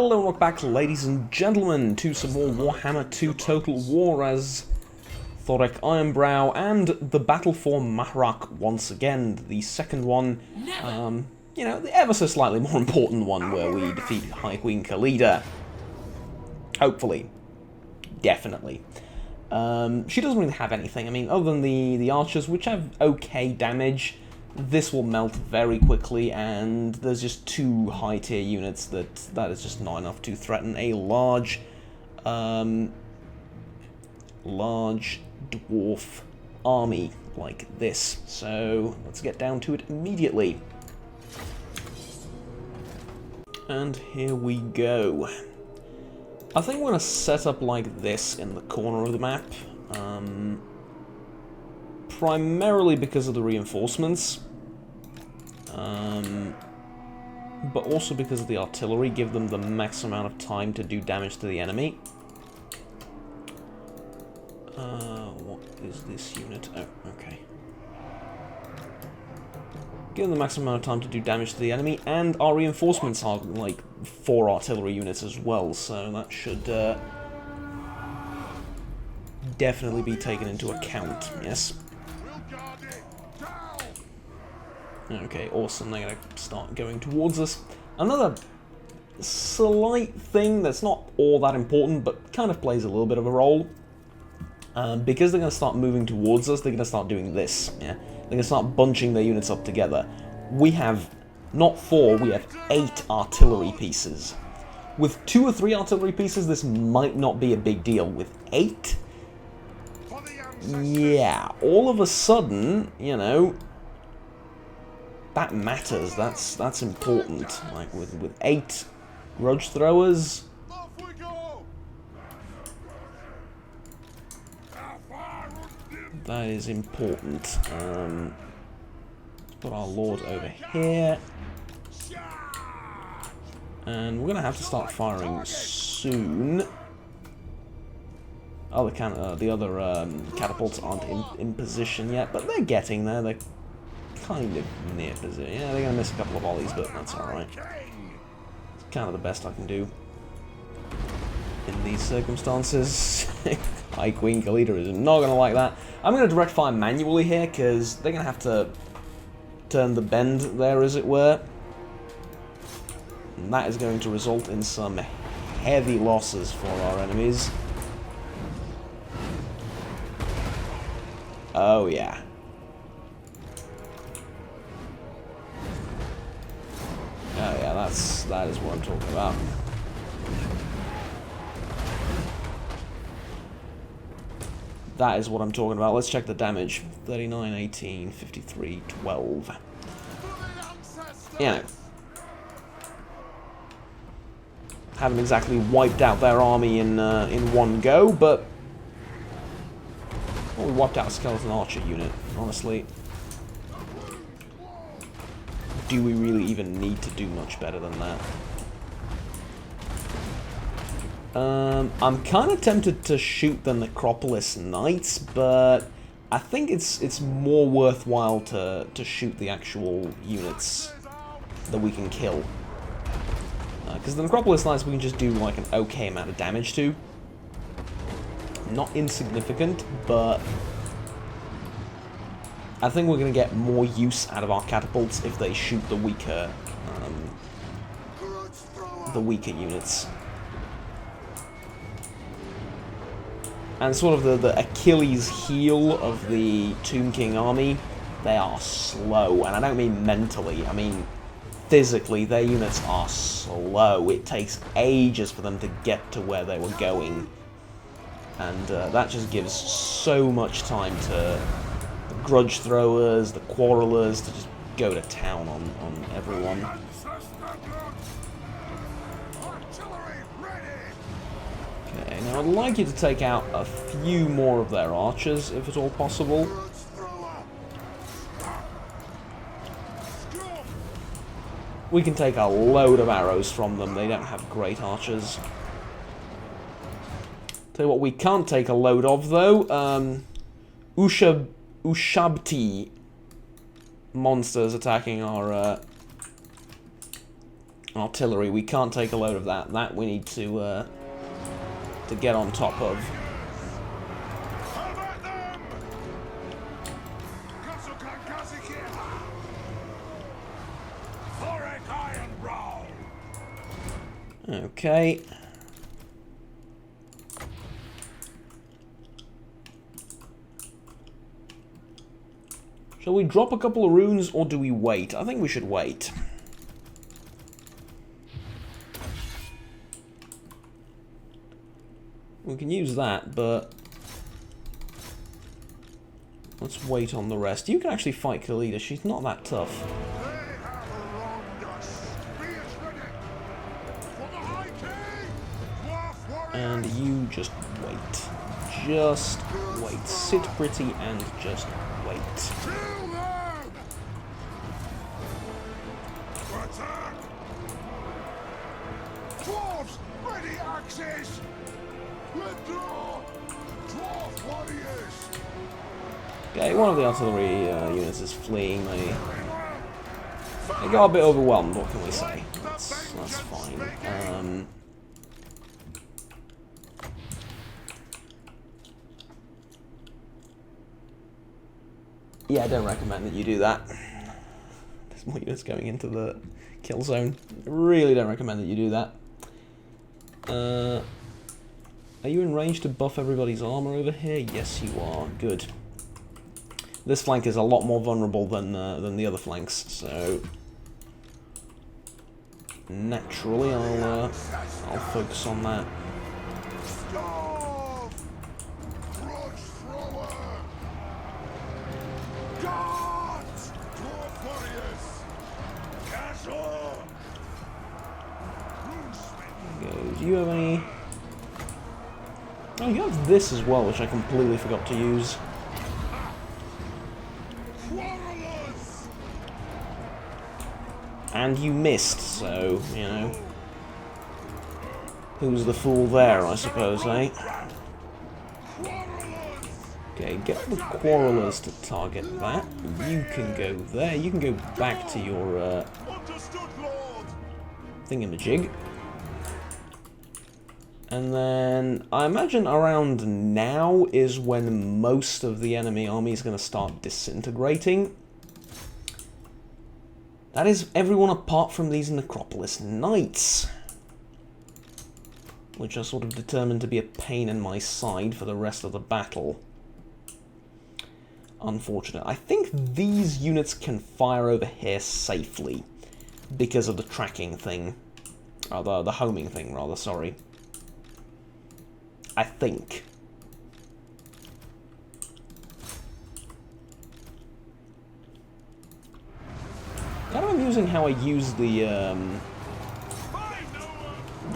Hello and welcome back, ladies and gentlemen, to some more Warhammer 2 Total War as Thorek Ironbrow and the battle for Mahrak once again, the second one, you know, the ever so slightly more important one where we defeat High Queen Khalida. Hopefully. Definitely. She doesn't really have anything, I mean, other than the archers, which have okay damage. This will melt very quickly, and there's just two high-tier units that is just not enough to threaten a large dwarf army like this. So let's get down to it immediately. And here we go. I think we're going to set up like this in the corner of the map. Primarily because of the reinforcements, but also because of the artillery, give them the max amount of time to do damage to the enemy. What is this unit? Oh, okay. Give them the maximum amount of time to do damage to the enemy, and our reinforcements are like 4 artillery units as well, so that should definitely be taken into account, yes. Okay, awesome, they're going to start going towards us. Another slight thing that's not all that important, but kind of plays a little bit of a role. Because they're going to start moving towards us, they're going to start doing this, yeah? They're going to start bunching their units up together. We have, not 4, we have 8 artillery pieces. With 2 or 3 artillery pieces, this might not be a big deal. With 8? Yeah, all of a sudden, you know, that matters. That's important. Like with 8 grudge throwers, that is important. Let's put our lord over here, and we're gonna have to start firing soon. The other catapults aren't in position yet, but they're getting there. They're kind of near position. Yeah, they're going to miss a couple of volleys, but that's alright. It's kind of the best I can do in these circumstances. High Queen Khalida is not going to like that. I'm going to direct fire manually here, because they're going to have to turn the bend there, as it were. And that is going to result in some heavy losses for our enemies. Oh, yeah. Oh yeah, that is what I'm talking about. That is what I'm talking about. Let's check the damage. 39, 18, 53, 12. You know, haven't exactly wiped out their army in one go, but well, we wiped out a skeleton archer unit, honestly. Do we really even need to do much better than that? I'm kind of tempted to shoot the Necropolis Knights, but I think it's more worthwhile to shoot the actual units that we can kill. Because the Necropolis Knights we can just do like an okay amount of damage to. Not insignificant, but I think we're going to get more use out of our catapults if they shoot the weaker units. And sort of the Achilles heel of the Tomb King army, they are slow, and I don't mean mentally, I mean physically. Their units are slow. It takes ages for them to get to where they were going, and that just gives so much time to grudge throwers, the quarrelers, to just go to town on everyone. Okay, now I'd like you to take out a few more of their archers, if at all possible. We can take a load of arrows from them. They don't have great archers. Tell you what we can't take a load of, though. Ushabti monsters attacking our artillery. We can't take a load of that. That we need to get on top of. Thorek Ironbrow. Okay. Shall we drop a couple of runes, or do we wait? I think we should wait. We can use that, but let's wait on the rest. You can actually fight Khalida. She's not that tough. And you just wait. Just wait. Sit pretty and just wait. Dwarves, ready axes! Withdraw! Dwarf warriors! Okay, one of the artillery units is fleeing. They got a bit overwhelmed, what can we say? That's fine. Yeah, I don't recommend that you do that. There's more units going into the kill zone. I really don't recommend that you do that. Are you in range to buff everybody's armor over here? Yes, you are. Good. This flank is a lot more vulnerable than the other flanks, so naturally I'll focus on that. Do you have any? Oh, you have this as well, which I completely forgot to use. And you missed, so, you know. Who's the fool there, I suppose, eh? Okay, get the Quarrelers to target that. You can go there. You can go back to your thingamajig. And then, I imagine around now is when most of the enemy army is going to start disintegrating. That is everyone apart from these Necropolis Knights, which are sort of determined to be a pain in my side for the rest of the battle. Unfortunate. I think these units can fire over here safely because of the tracking thing. Or the homing thing, rather, sorry. I think. Kind of amusing how I used the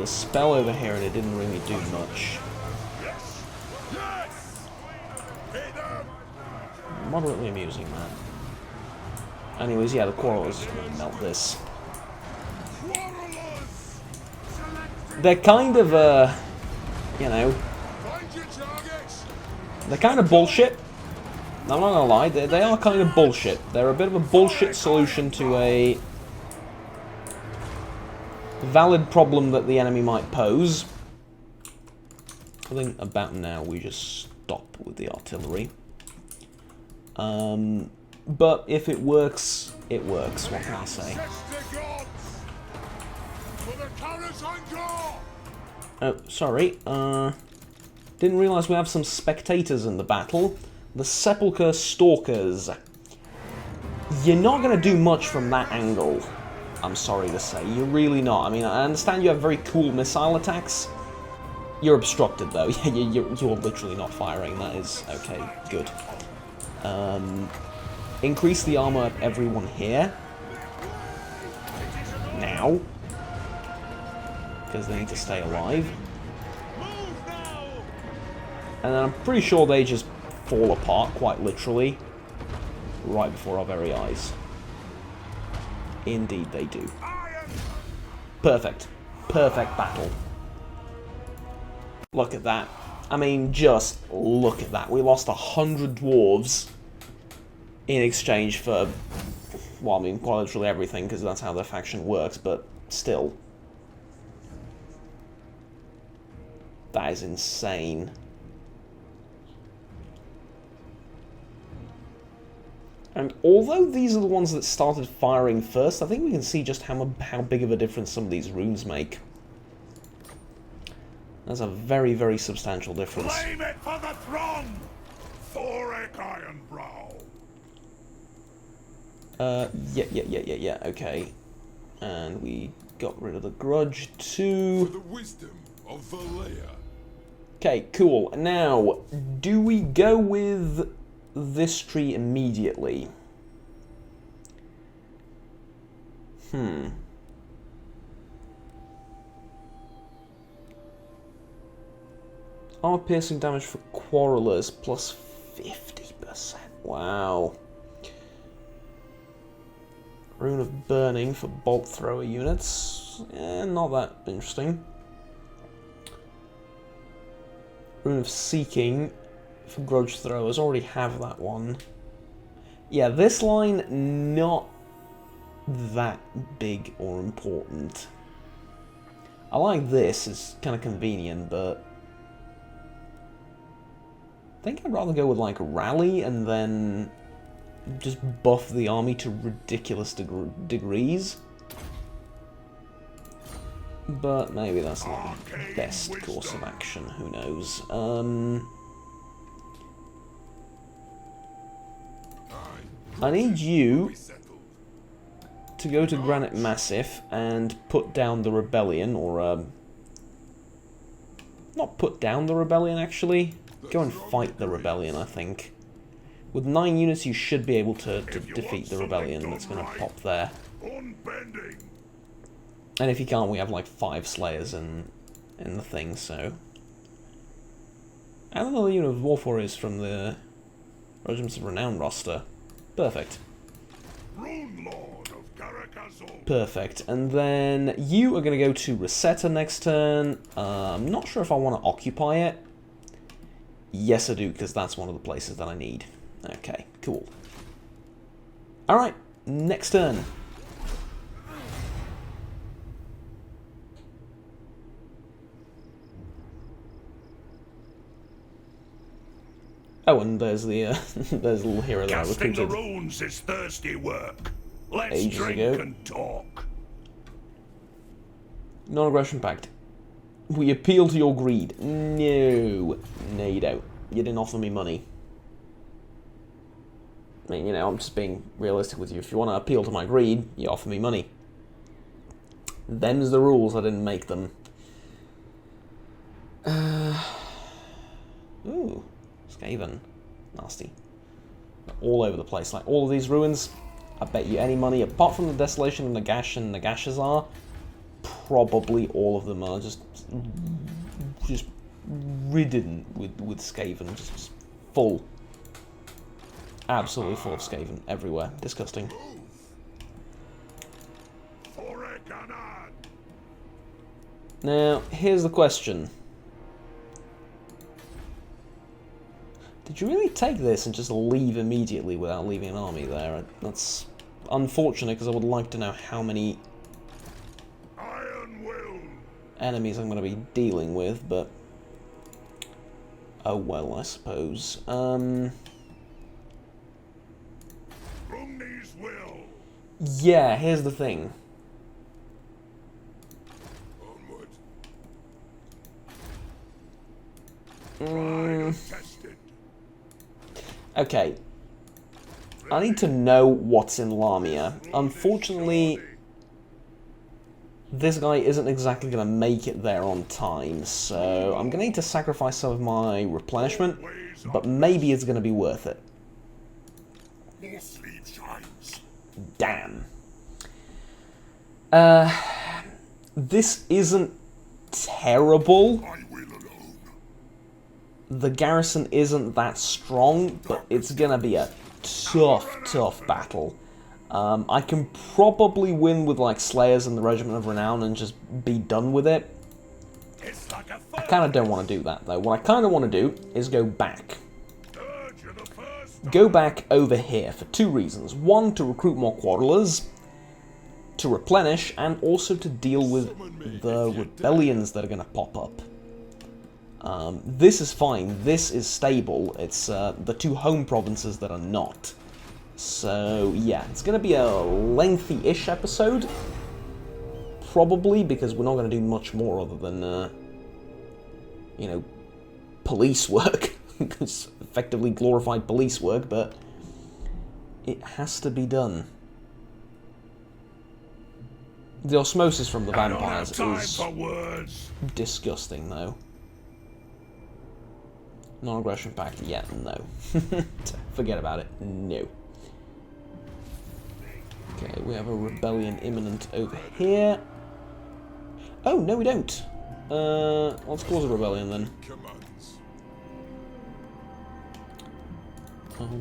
spell over here and it didn't really do much. Moderately amusing, that. Anyways, yeah, the Quarrelers is going to melt this. They're kind of, you know, they're kind of bullshit. I'm not gonna lie, they are kind of bullshit. They're a bit of a bullshit solution to a valid problem that the enemy might pose. I think about now we just stop with the artillery. But if it works, it works. What can I say? Oh, sorry. Didn't realise we have some spectators in the battle. The Sepulchre Stalkers. You're not going to do much from that angle, I'm sorry to say. You're really not. I mean, I understand you have very cool missile attacks. You're obstructed, though. You're literally not firing. That is... okay, good. Increase the armor of everyone here. Now. Because they need to stay alive. And then I'm pretty sure they just fall apart, quite literally, right before our very eyes. Indeed they do. Perfect. Perfect battle. Look at that. I mean, just look at that. We lost 100 dwarves in exchange for, well, I mean, quite literally everything, because that's how their faction works, but still. That is insane. And although these are the ones that started firing first, I think we can see just how big of a difference some of these runes make. That's a very, very substantial difference. Claim it for the throne, Thorek Ironbrow. Yeah, okay. And we got rid of the grudge too. For the wisdom of Valea. Okay, cool. Now, do we go with this tree immediately? Armor piercing damage for quarrelers plus 50%. Wow. Rune of burning for bolt thrower units. Not that interesting. Rune of seeking for grudge throwers. Already have that one. Yeah, this line not that big or important. I like this. It's kind of convenient, but I think I'd rather go with like rally and then just buff the army to ridiculous degrees. But maybe that's not the best course of action, who knows. I need you to go to Granite Massif and put down the rebellion, or not put down the rebellion actually, go and fight the rebellion, I think. With 9 units you should be able to defeat the rebellion that's going to pop there. And if you can't, we have like 5 slayers in the thing, so. And another unit of War Warriors from the Regiments of Renown roster. Perfect. Perfect. And then you are going to go to Rosetta next turn. I'm not sure if I want to occupy it. Yes, I do, because that's one of the places that I need. Okay, cool. Alright, next turn. Oh, and there's the there's a little hero that I recruited. Casting the runes is thirsty work. Let's ages drink ago. and talk. Non-aggression pact. We appeal to your greed. No, you don't. You didn't offer me money. I mean, you know, I'm just being realistic with you. If you want to appeal to my greed, you offer me money. Them's the rules. I didn't make them. Ooh. Skaven. Nasty. All over the place. Like, all of these ruins, I bet you any money, apart from the Desolation and Nagash and Nagashazar, probably all of them are just ridden with Skaven. Just full. Absolutely full of Skaven everywhere. Disgusting. Now, here's the question. Did you really take this and just leave immediately without leaving an army there? That's unfortunate, because I would like to know how many enemies I'm going to be dealing with, but oh well, I suppose. Yeah, here's the thing. Okay. I need to know what's in Lamia. Unfortunately, this guy isn't exactly going to make it there on time, so I'm going to need to sacrifice some of my replenishment, but maybe it's going to be worth it. Damn. This isn't terrible. The garrison isn't that strong, but it's gonna be a tough battle. I can probably win with like Slayers and the Regiment of Renown and just be done with it. I kind of don't want to do that though. What I kind of want to do is go back. Go back over here for 2 reasons. 1, to recruit more Quarrelers. to replenish, and also to deal with the rebellions that are going to pop up. This is fine. This is stable. It's the two home provinces that are not. So, yeah, it's going to be a lengthy-ish episode. Probably, because we're not going to do much more other than, you know, police work. It's effectively glorified police work, but it has to be done. The osmosis from the vampires is disgusting, though. Non-aggression pact, yeah, no. Forget about it, no. Okay, we have a rebellion imminent over here. Oh, no we don't. Let's cause a rebellion then.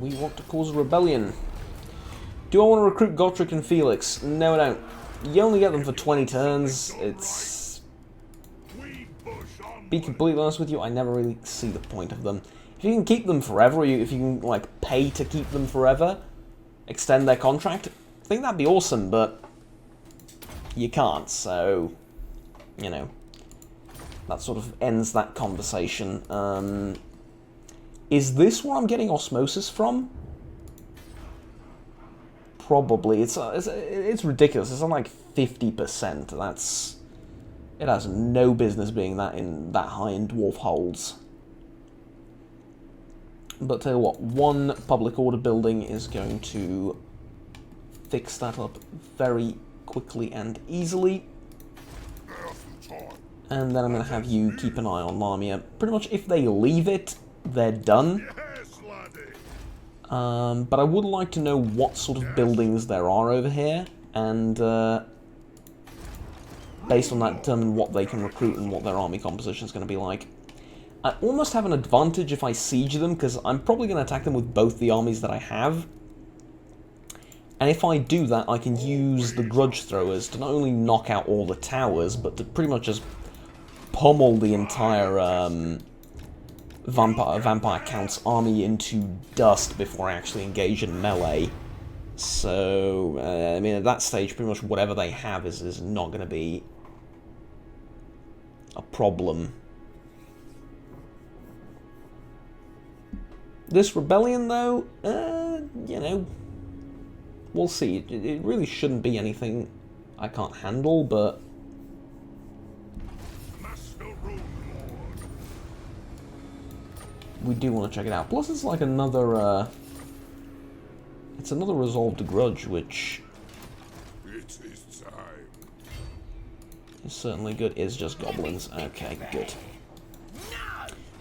We want to cause a rebellion. Do I want to recruit Gotrek and Felix? No I don't. You only get them for 20 turns. It's... Be completely honest with you, I never really see the point of them. If you can keep them forever, or if you can, like, pay to keep them forever, extend their contract, I think that'd be awesome, but you can't, so, you know, that sort of ends that conversation. Is this where I'm getting osmosis from? Probably. It's ridiculous. It's on like 50%. That's... It has no business being that high in dwarf holds. But tell you what, one public order building is going to fix that up very quickly and easily. And then I'm going to have you keep an eye on Lamia. Pretty much if they leave it, they're done. But I would like to know what sort of buildings there are over here, and based on that determine what they can recruit and what their army composition is going to be like. I almost have an advantage if I siege them, because I'm probably going to attack them with both the armies that I have. And if I do that, I can use the grudge throwers to not only knock out all the towers, but to pretty much just pummel the entire Vampire Count's army into dust before I actually engage in melee. So, I mean, at that stage, pretty much whatever they have is not going to be a problem. This rebellion, though, you know, we'll see. It really shouldn't be anything I can't handle, but... we do want to check it out. Plus, it's like another, it's another resolved grudge, which It is time. is certainly good. It's just goblins. Okay, good.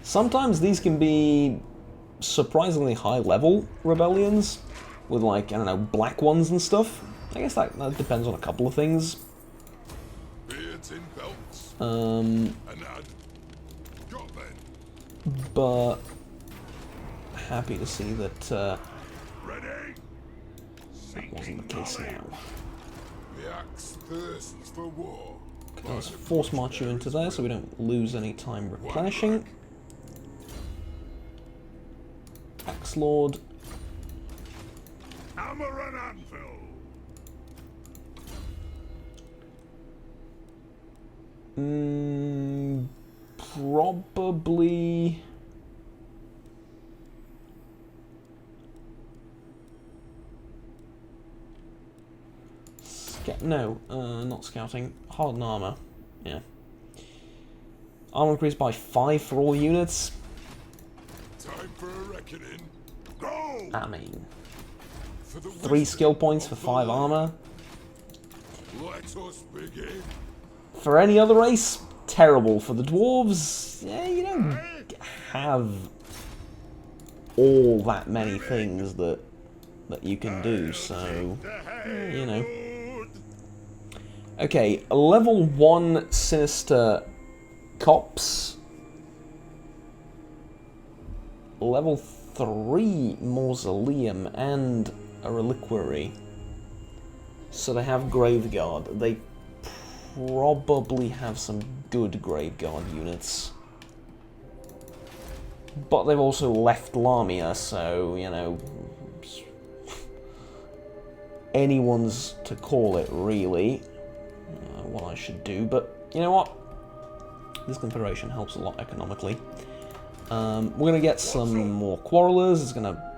Sometimes these can be surprisingly high-level rebellions, with, like, I don't know, black ones and stuff. I guess that depends on a couple of things. But happy to see that that wasn't the case now. Okay, let's force march you into there so we don't lose any time replenishing. Axe Lord. Hammer and anvil. Probably... no, not scouting. Hardened armor. Yeah. Armor increased by 5 for all units. Time for a reckoning. Go! I mean... 3 skill points for 5 armor. Let us begin. For any other race, terrible. For the dwarves, yeah, you don't have all that many things that you can do, so, you know. Okay, level 1 Sinister Cops. Level 3 Mausoleum and a Reliquary. So they have Graveguard. They probably have some good Graveguard units. But they've also left Lamia, so, you know... anyone's to call it, really, what I should do, but you know what? This Confederation helps a lot economically. We're going to get some more Quarrelers. It's going to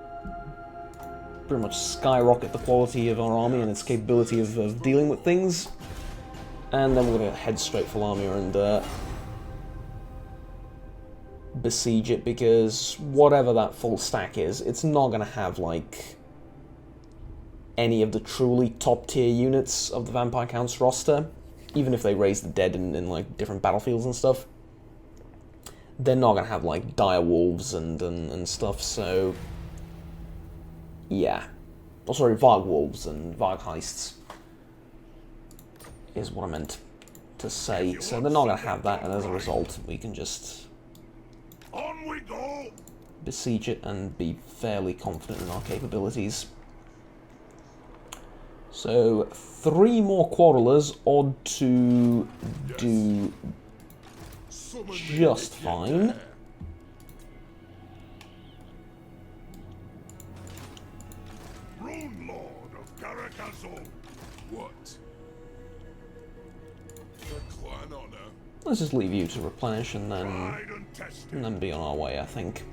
pretty much skyrocket the quality of our army and its capability of dealing with things. And then we're going to head straight for Lamia and besiege it, because whatever that full stack is, it's not going to have, like, any of the truly top-tier units of the Vampire Counts roster. Even if they raise the dead in like, different battlefields and stuff. They're not going to have, like, dire wolves and stuff, so... yeah. Oh, sorry, Varg wolves and Varg heists is what I meant to say. So they're not going to have that, and as a result, we can just On we go! besiege it and be fairly confident in our capabilities. So 3 more Quarrelers ought to do just fine. Rune Lord of Caracazzo. What? For clan honor. Let's just leave you to replenish and Tried and tested. then be on our way, I think.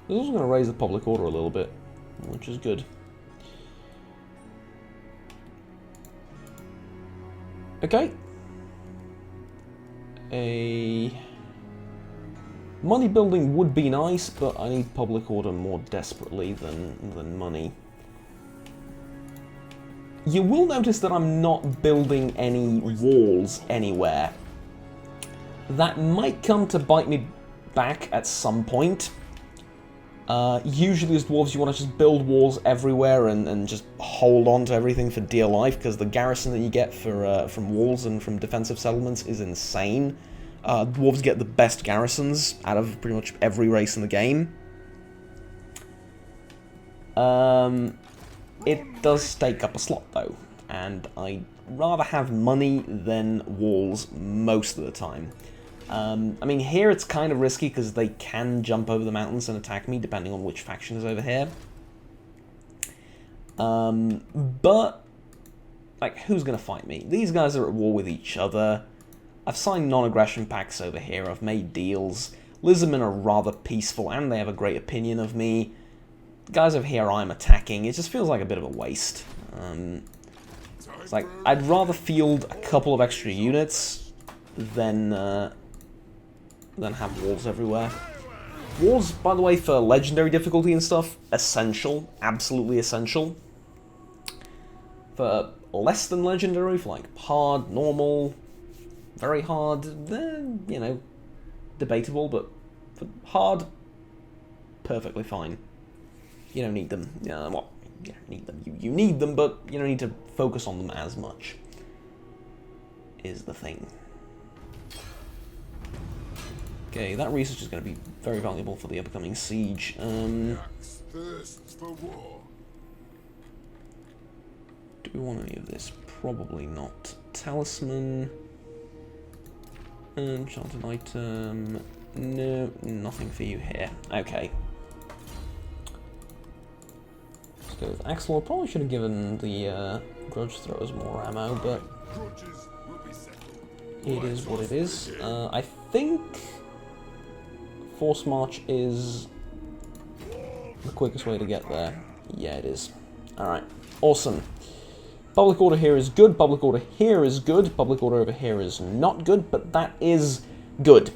This is also going to raise the public order a little bit, which is good. Okay. A money building would be nice, but I need public order more desperately than money. You will notice that I'm not building any walls anywhere. That might come to bite me back at some point. Usually as dwarves you want to just build walls everywhere and just hold on to everything for dear life, because the garrison that you get for from walls and from defensive settlements is insane. Dwarves get the best garrisons out of pretty much every race in the game. It does take up a slot though, and I'd rather have money than walls most of the time. I mean, here it's kind of risky because they can jump over the mountains and attack me, depending on which faction is over here. But, like, who's going to fight me? These guys are at war with each other. I've signed non-aggression pacts over here. I've made deals. Lizardmen are rather peaceful, and they have a great opinion of me. The guys over here I'm attacking. It just feels like a bit of a waste. It's like, I'd rather field a couple of extra units than have walls everywhere. Walls, by the way, for legendary difficulty and stuff, essential. Absolutely essential. For less than legendary, for like hard, normal, very hard, then, you know, debatable, but for hard, perfectly fine. You don't need them. Well, you don't need them. You need them, but you don't need to focus on them as much, is the thing. Okay, that research is going to be very valuable for the upcoming siege. Thirsts for war. Do we want any of this? Probably not. Talisman. Enchanted item. No, nothing for you here. Okay. Let's go with Axelor. Probably should have given the grudge throwers more ammo, but Grudges will be settled. it is what it is. I think Force March is the quickest way to get there. Yeah, it is. Alright, awesome. Public order here is good, public order here is good, public order over here is not good, but that is good.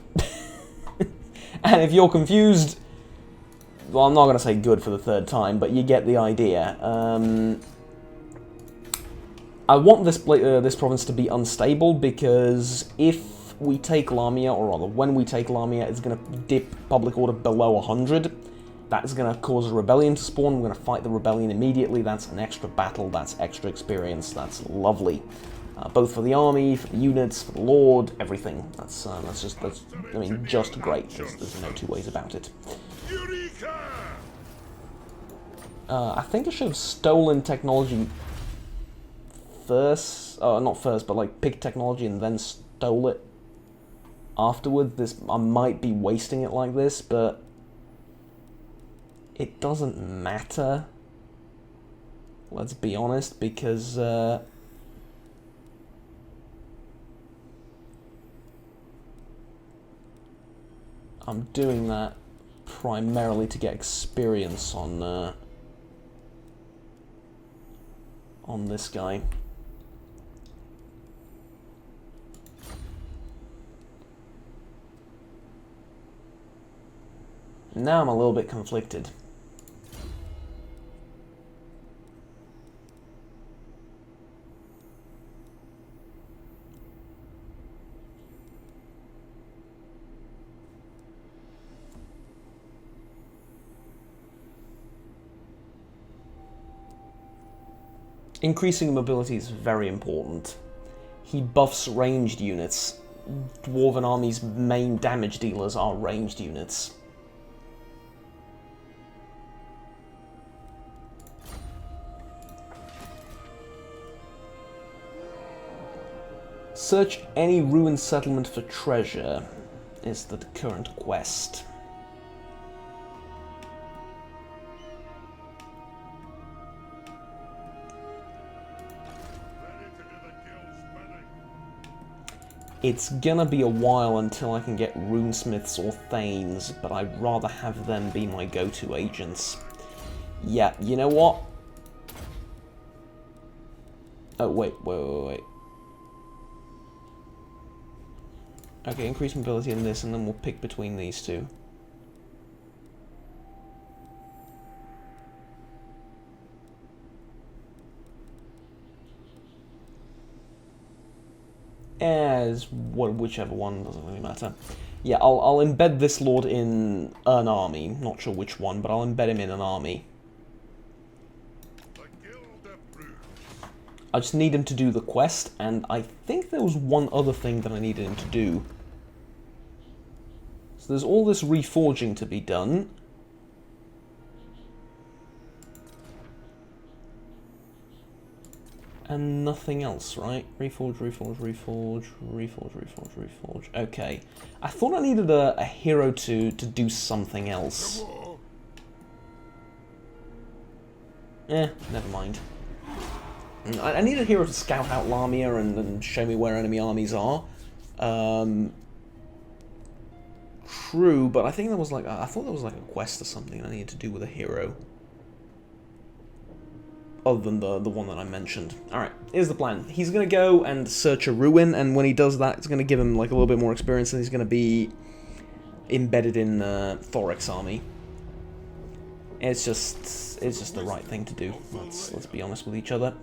And if you're confused, well, I'm not going to say good for the third time, but you get the idea. I want this province to be unstable, because if we take Lamia, or rather, when we take Lamia, it's going to dip public order below 100. That is going to cause a rebellion to spawn. We're going to fight the rebellion immediately. That's an extra battle. That's extra experience. That's lovely. Both for the army, for the units, for the lord, everything. That's I mean, just great. There's no two ways about it. Eureka! I think I should have stolen technology first. Not first, but like picked technology and then stole it afterward. I might be wasting it like this, but it doesn't matter Let's be honest, because I'm doing that primarily to get experience on this guy. Now I'm a little bit conflicted. Increasing mobility is very important. He buffs ranged units. Dwarven Army's main damage dealers are ranged units. Search any ruined settlement for treasure is the current quest. It's gonna be a while until I can get runesmiths or thanes, but I'd rather have them be my go-to agents. Yeah, you know what? Oh, wait. Okay, increase mobility in this, and then we'll pick between these two. Whichever one, doesn't really matter. Yeah, I'll embed this lord in an army. Not sure which one, but I'll embed him in an army. I just need him to do the quest, and I think there was one other thing that I needed him to do. So there's all this reforging to be done. And nothing else, right? Reforge. Okay. I thought I needed a hero to do something else. Never mind. I need a hero to scout out Lamia and show me where enemy armies are. True, but I think there was like I thought there was like a quest or something I needed to do with a hero. Other than the one that I mentioned. Alright, here's the plan. He's going to go and search a ruin, and when he does that, it's going to give him like a little bit more experience, and he's going to be embedded in Thorek's army. It's just the right thing to do. Let's be honest with each other.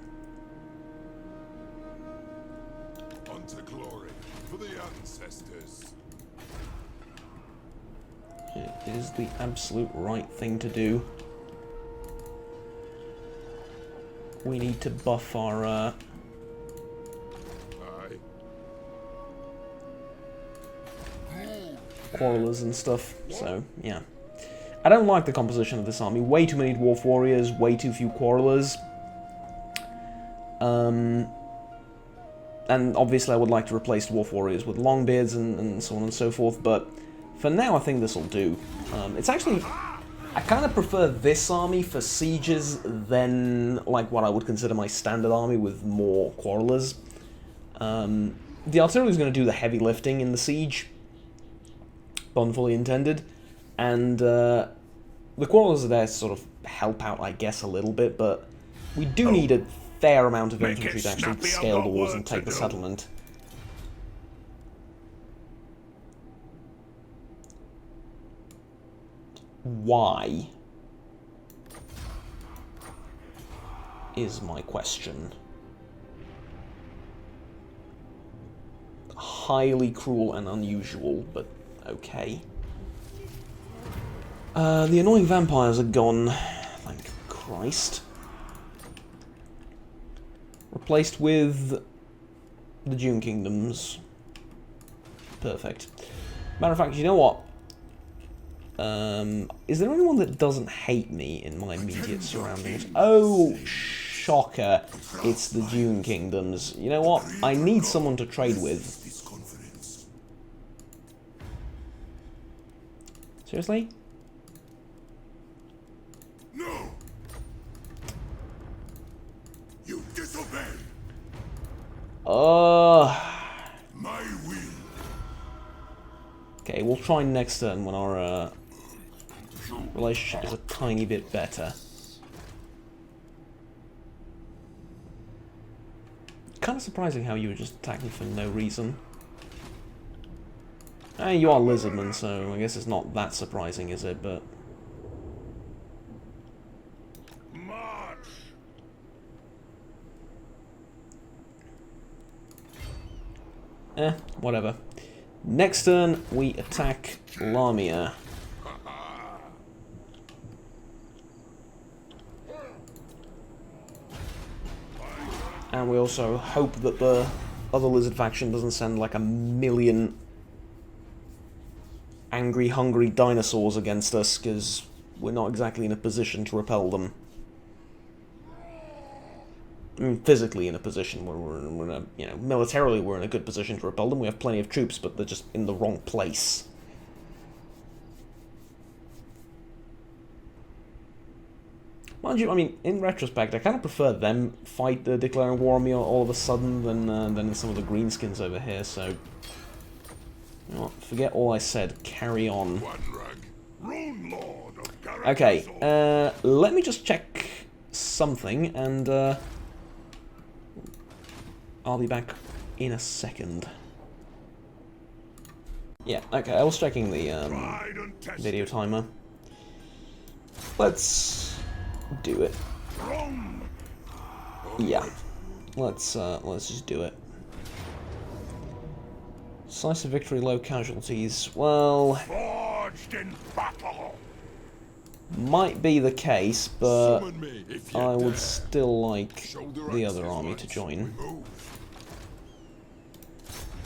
Unto glory for the ancestors. It is the absolute right thing to do. We need to buff our quarrelers and stuff, so yeah. I don't like the composition of this army. Way too many dwarf warriors, way too few quarrelers. And obviously I would like to replace dwarf warriors with longbeards and so on and so forth, but for now I think this will do. It's actually... I kind of prefer this army for sieges than like what I would consider my standard army with more quarrelers. The artillery is going to do the heavy lifting in the siege, pun fully intended, and the quarrelers are there to sort of help out, I guess, a little bit, but we do need a fair amount of infantry to actually scale the walls and take the settlement. Why? Is my question. Highly cruel and unusual, but okay. The annoying vampires are gone, thank Christ. Replaced with the Dune Kingdoms. Perfect. Matter of fact, you know what? Is there anyone that doesn't hate me in my immediate surroundings? Oh, shocker. It's the Dune Kingdoms. You know what? I need someone to trade with. Seriously? No. Okay, we'll try next turn when our relationship is a tiny bit better. Kind of surprising how you were just attacking for no reason. You are lizardmen, so I guess it's not that surprising, is it? But March. whatever. Next turn, we attack Lamia. And we also hope that the other lizard faction doesn't send like 1,000,000 angry, hungry dinosaurs against us, because we're not exactly in a position to repel them. I mean, physically in a position where we're in a, you know, militarily we're in a good position to repel them. We have plenty of troops, but they're just in the wrong place. Mind you, I mean, in retrospect, I kind of prefer them declaring war on me all of a sudden than some of the greenskins over here, so... You know what, forget all I said, carry on. Okay, let me just check something, and I'll be back in a second. Yeah, okay, I was checking the video timer. Let's do it. Yeah, let's just do it. Decisive victory, low casualties. Well, Forged in battle. Might be the case, but I would still like the other army to join.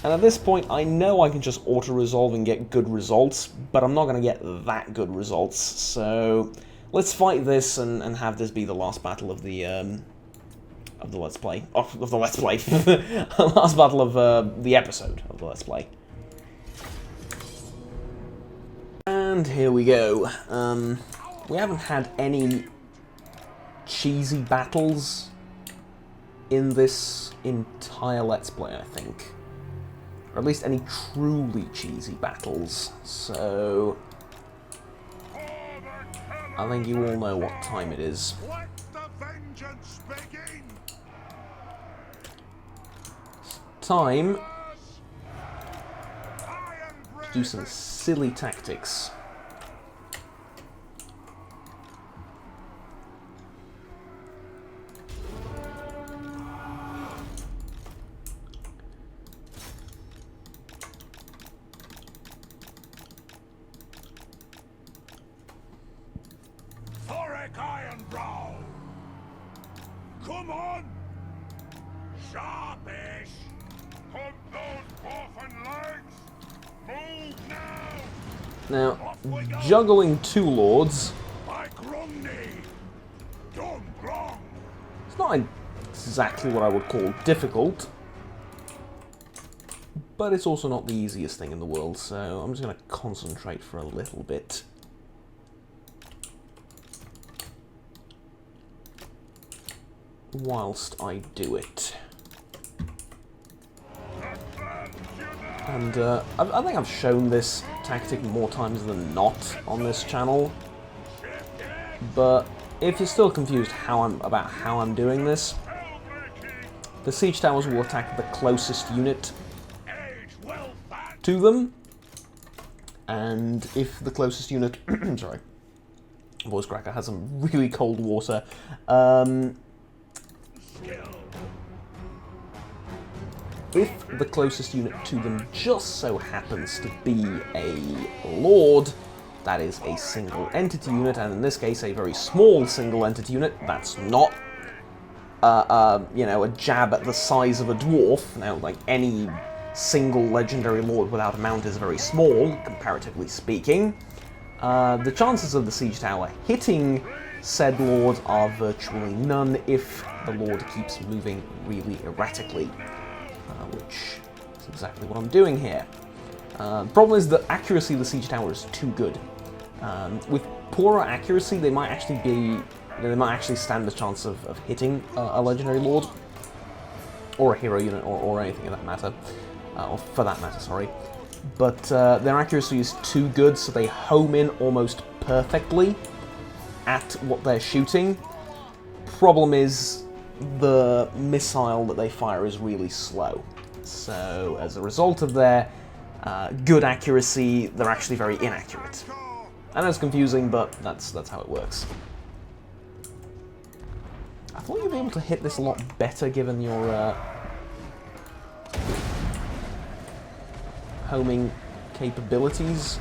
And at this point, I know I can just auto-resolve and get good results, but I'm not going to get that good results, so let's fight this and have this be the last battle of the Let's Play. Of the Let's Play. Last battle of the episode of the Let's Play. And here we go. We haven't had any cheesy battles in this entire Let's Play, I think. Or at least any truly cheesy battles, so... I think you all know what time it is. Let the vengeance begin. Time to do some silly tactics. Thorek Ironbrow. Come on. Sharpish. Put those coffin legs. Move now. Now, juggling two lords. By Grumney. Dum Grung. It's not exactly what I would call difficult, but it's also not the easiest thing in the world, so I'm just going to concentrate for a little bit. Whilst I do it. And I think I've shown this tactic more times than not on this channel, but if you're still confused about how I'm doing this, the siege towers will attack the closest unit to them, and if the closest unit, sorry, voice cracker has some really cold water, if the closest unit to them just so happens to be a lord, that is a single entity unit, and in this case a very small single entity unit, that's not you know, a jab at the size of a dwarf. Now, like, any single legendary lord without a mount is very small, comparatively speaking. The chances of the siege tower hitting said lord are virtually none if the lord keeps moving really erratically, which is exactly what I'm doing here. The problem is that accuracy of the siege tower is too good. With poorer accuracy, they might actually stand a chance of hitting a legendary lord, or a hero unit, or anything of that matter. or for that matter, sorry. But their accuracy is too good, so they home in almost perfectly at what they're shooting. Problem is, the missile that they fire is really slow. So, as a result of their good accuracy, they're actually very inaccurate. I know it's confusing, but that's how it works. I thought you'd be able to hit this a lot better given your homing capabilities.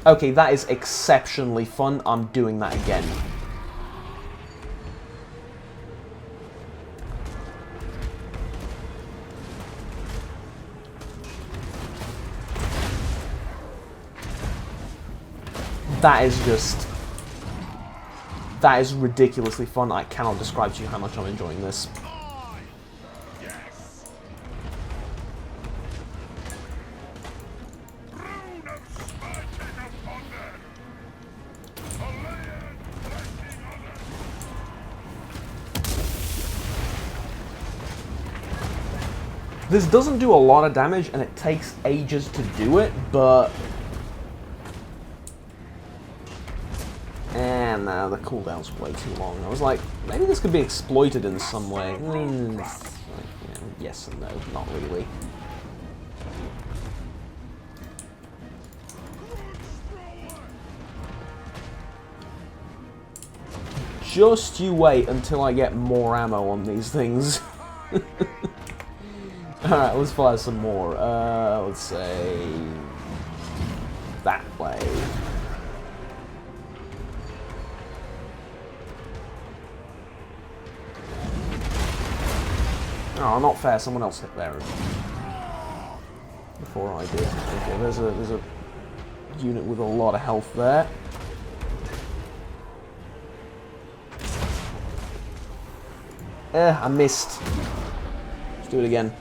Okay, that is exceptionally fun. I'm doing that again. That is ridiculously fun. I cannot describe to you how much I'm enjoying this. This doesn't do a lot of damage, and it takes ages to do it, but... And the cooldown's way too long. I was like, maybe this could be exploited in some way. Yes and no, not really. Just you wait until I get more ammo on these things. Alright, let's fire some more. Let's say... that way. Oh, not fair. Someone else hit there before I did. Okay, there's a unit with a lot of health there. I missed. Let's do it again.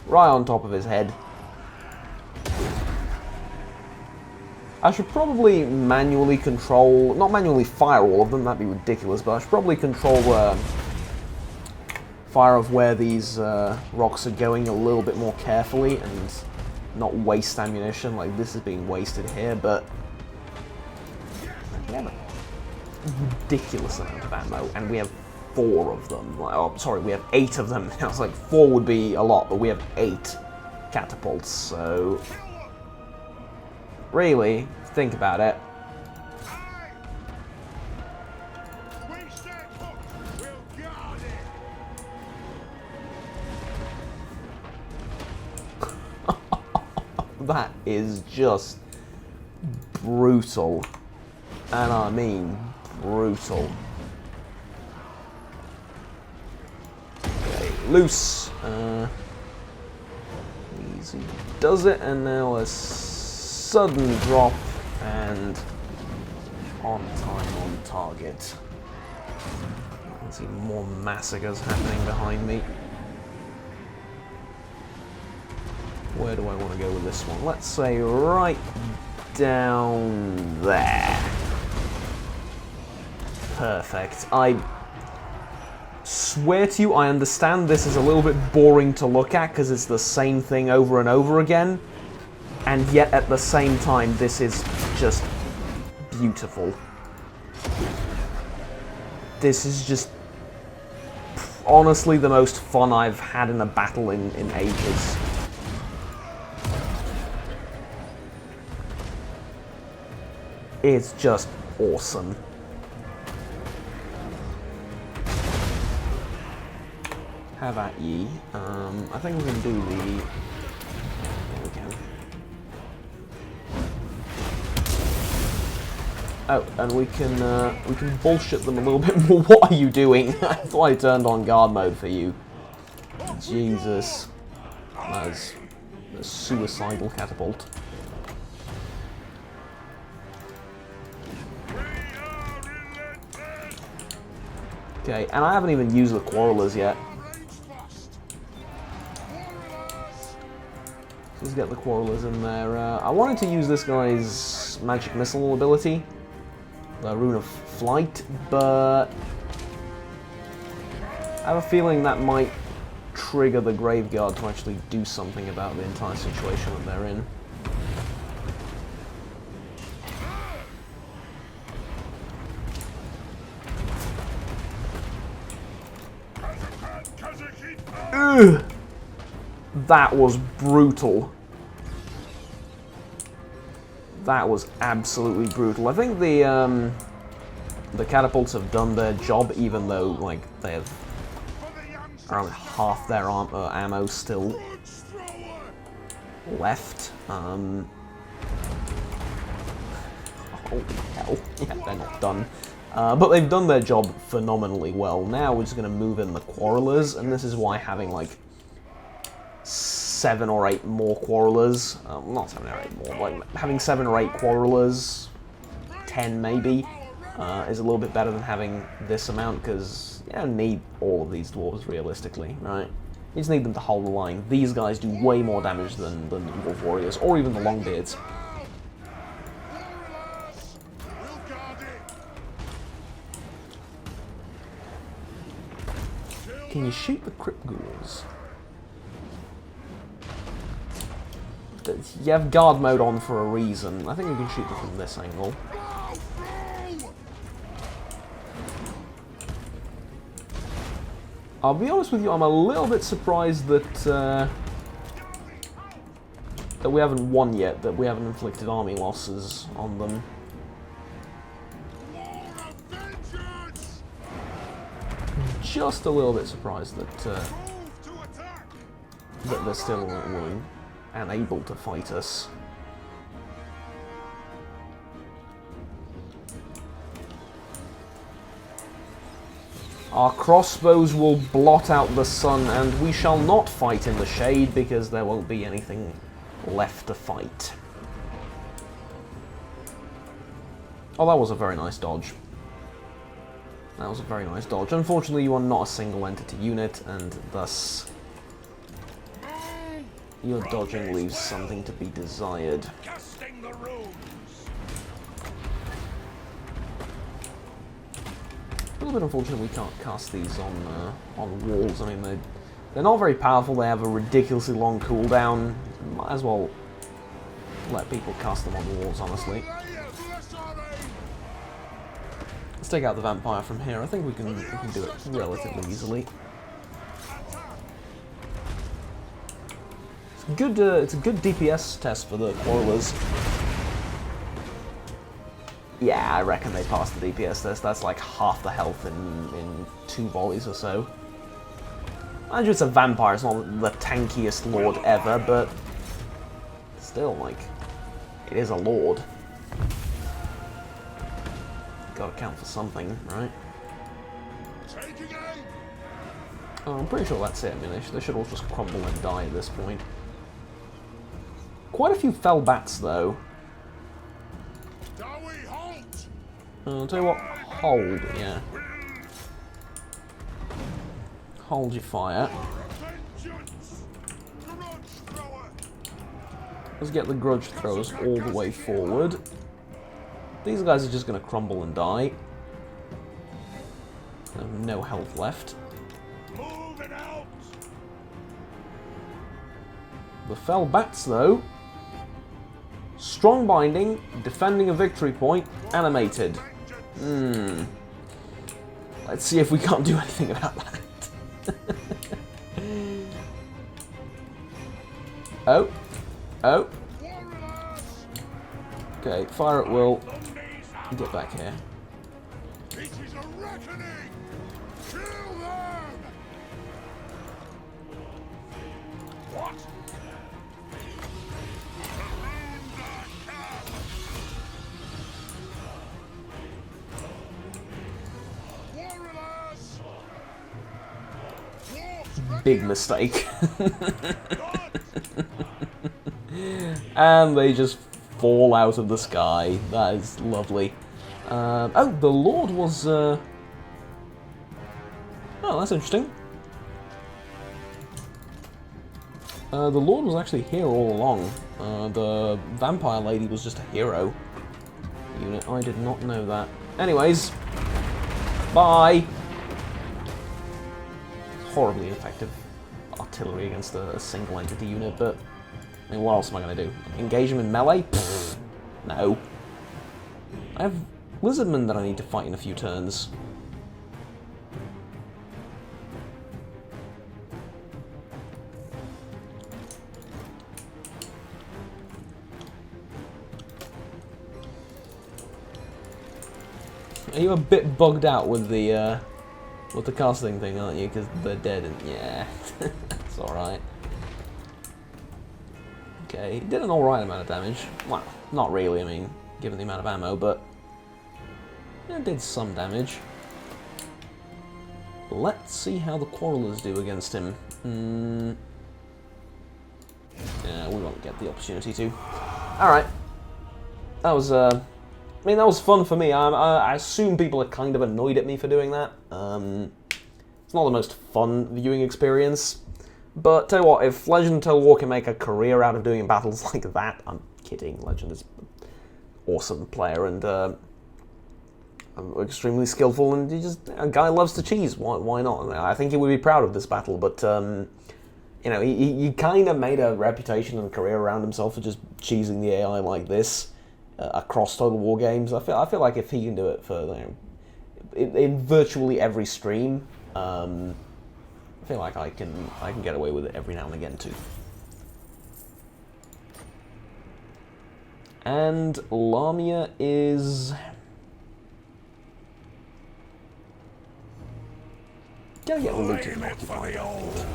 Right on top of his head. I should probably manually control, not manually fire all of them, that'd be ridiculous, but I should probably control fire of where these rocks are going a little bit more carefully and not waste ammunition like this is being wasted here, but we have a ridiculous amount of ammo, and we have 4 of them. Oh, sorry, we have 8 of them. I was like, 4 would be a lot, but we have 8 catapults, so... Really, think about it. That is just brutal. And I mean brutal. Okay, loose. Easy does it, and now a sudden drop and on time, on target. I can see more massacres happening behind me. Where do I want to go with this one? Let's say right down there. Perfect. I swear to you, I understand this is a little bit boring to look at because it's the same thing over and over again. And yet, at the same time, this is just beautiful. This is just honestly the most fun I've had in a battle in ages. It's just awesome. Have at ye. I think we're gonna do the... There we go. Oh, and we can bullshit them a little bit more. What are you doing? I thought I turned on guard mode for you. Jesus. That's a suicidal catapult. Okay, and I haven't even used the Quarrelers yet. This is get the Quarrelers in there. I wanted to use this guy's magic missile ability, the Rune of Flight, but I have a feeling that might trigger the Graveguard to actually do something about the entire situation that they're in. Ugh. That was brutal. That was absolutely brutal. I think the catapults have done their job, even though like they have around half their ammo still left. Holy hell! Yeah, they're not done. But they've done their job phenomenally well. Now we're just going to move in the Quarrelers, and this is why having like 7 or 8 more Quarrelers, not 7 or 8 more, like having 7 or 8 Quarrelers, 10 maybe, is a little bit better than having this amount, because you don't need all of these dwarves realistically, right? You just need them to hold the line. These guys do way more damage than the Dwarf Warriors, or even the Longbeards. Can you shoot the Crypt Ghouls? You have guard mode on for a reason. I think we can shoot them from this angle. I'll be honest with you, I'm a little bit surprised that that we haven't won yet, that we haven't inflicted army losses on them. Just a little bit surprised that that they're still willing and able to fight us. Our crossbows will blot out the sun, and we shall not fight in the shade because there won't be anything left to fight. Oh, that was a very nice dodge. That was a very nice dodge. Unfortunately, you are not a single entity unit, and thus your dodging leaves something to be desired. A little bit unfortunate we can't cast these on walls. I mean, they're not very powerful. They have a ridiculously long cooldown. Might as well let people cast them on walls, honestly. Let's take out the vampire from here. I think we can do it relatively easily. It's a good DPS test for the Quarrelers. Yeah, I reckon they passed the DPS test. That's like half the health in 2 volleys or so. Mind you, it's a vampire. It's not the tankiest lord ever, but still, like, it is a lord. Gotta count for something, right? Oh, I'm pretty sure that's it. I mean, they should all just crumble and die at this point. Quite a few fell bats, though. I'll tell you what, hold, yeah. Hold your fire. Let's get the grudge throwers all the way forward. These guys are just going to crumble and die. They have no health left. The fell bats, though. Strong binding, defending a victory point, animated. Let's see if we can't do anything about that. Oh. Oh. Okay, fire at will. Get back here. Big mistake. And they just fall out of the sky. That is lovely. Oh, the Lord was... Oh, that's interesting. The Lord was actually here all along. The Vampire Lady was just a hero unit. I did not know that. Anyways, bye! Horribly ineffective artillery against a single entity unit, but I mean, what else am I going to do? Engage him in melee? Pfft, no. I have Lizardmen that I need to fight in a few turns. Are you a bit bugged out with the casting thing, aren't you? Because they're dead and yeah, it's alright. Okay, he did an alright amount of damage. Well, not really, I mean, given the amount of ammo, but it did some damage. Let's see how the Quarrelers do against him. Yeah, we won't get the opportunity to. Alright. That was, I mean, that was fun for me. I assume people are kind of annoyed at me for doing that. It's not the most fun viewing experience. But tell you what, if Legend and Total War can make a career out of doing battles like that, I'm kidding. Legend is an awesome player and extremely skillful, and a guy loves to cheese. Why not? I think he would be proud of this battle, but you know, he kind of made a reputation and career around himself for just cheesing the AI like this across Total War games. I feel like if he can do it for, you know, in virtually every stream, I feel like I can get away with it every now and again too. And Lamia is gonna get looted and occupied, I think.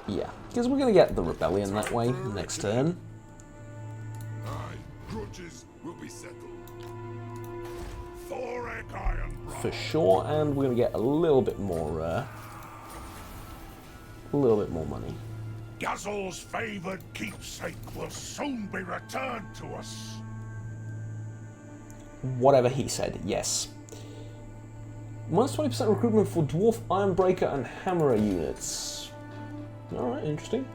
Yeah, because we're gonna get the rebellion that way next turn. Grudges will be settled. Thorek Ironbrow. For sure, and we're gonna get a little bit more money. Gazel's favoured keepsake will soon be returned to us. Whatever he said, yes. Minus 20% recruitment for Dwarf, Ironbreaker, and Hammerer units. Alright, interesting.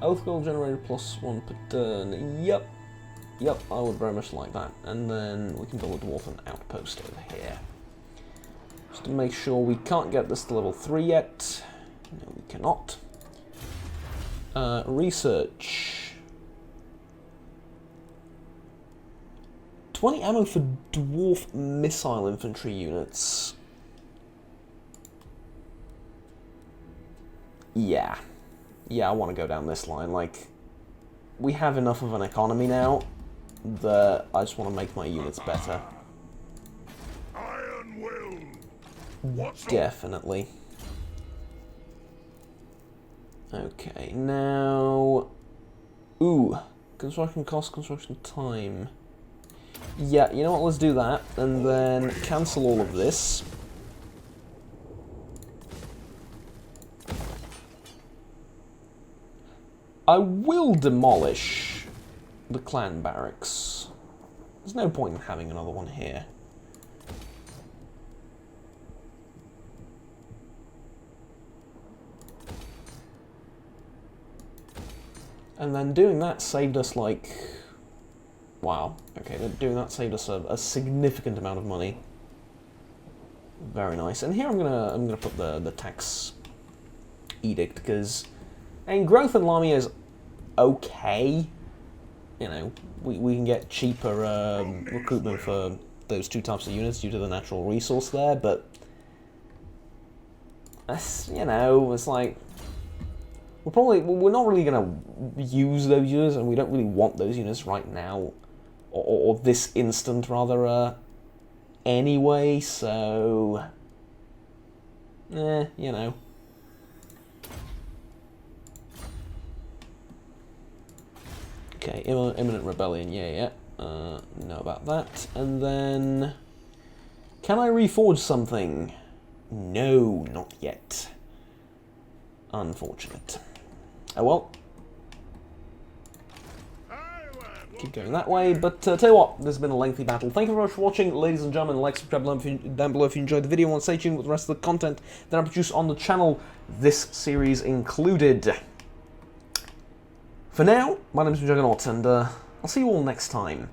Oath gold generated +1 per turn. Yep, I would very much like that. And then we can build a dwarven outpost over here. Just to make sure we can't get this to level 3 yet. No, we cannot. Research. 20 ammo for dwarf missile infantry units. Yeah, I want to go down this line. Like, we have enough of an economy now that I just want to make my units better. Iron will. What's Definitely. Okay, now... Ooh, construction cost, construction time. Yeah, you know what, let's do that, and then cancel all of this. I will demolish the clan barracks. There's no point in having another one here. And then doing that saved us like... Wow, okay, doing that saved us a significant amount of money. Very nice. And here I'm gonna put the tax edict, because and growth in Lamia is okay. You know, we can get cheaper recruitment for those two types of units due to the natural resource there, but you know, it's like we're not really gonna use those units, and we don't really want those units right now, or this instant rather. Anyway, so you know. Okay, imminent rebellion, yeah. Know about that. And then... Can I reforge something? No, not yet. Unfortunate. Oh well. keep going that way. But tell you what, this has been a lengthy battle. Thank you very much for watching, ladies and gentlemen. Like, subscribe down below if you enjoyed the video and want to stay tuned with the rest of the content that I produce on the channel, this series included. For now, my name is Juggernaut, and I'll see you all next time.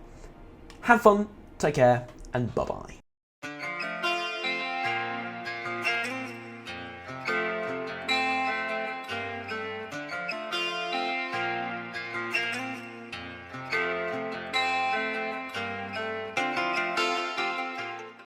Have fun, take care, and bye-bye.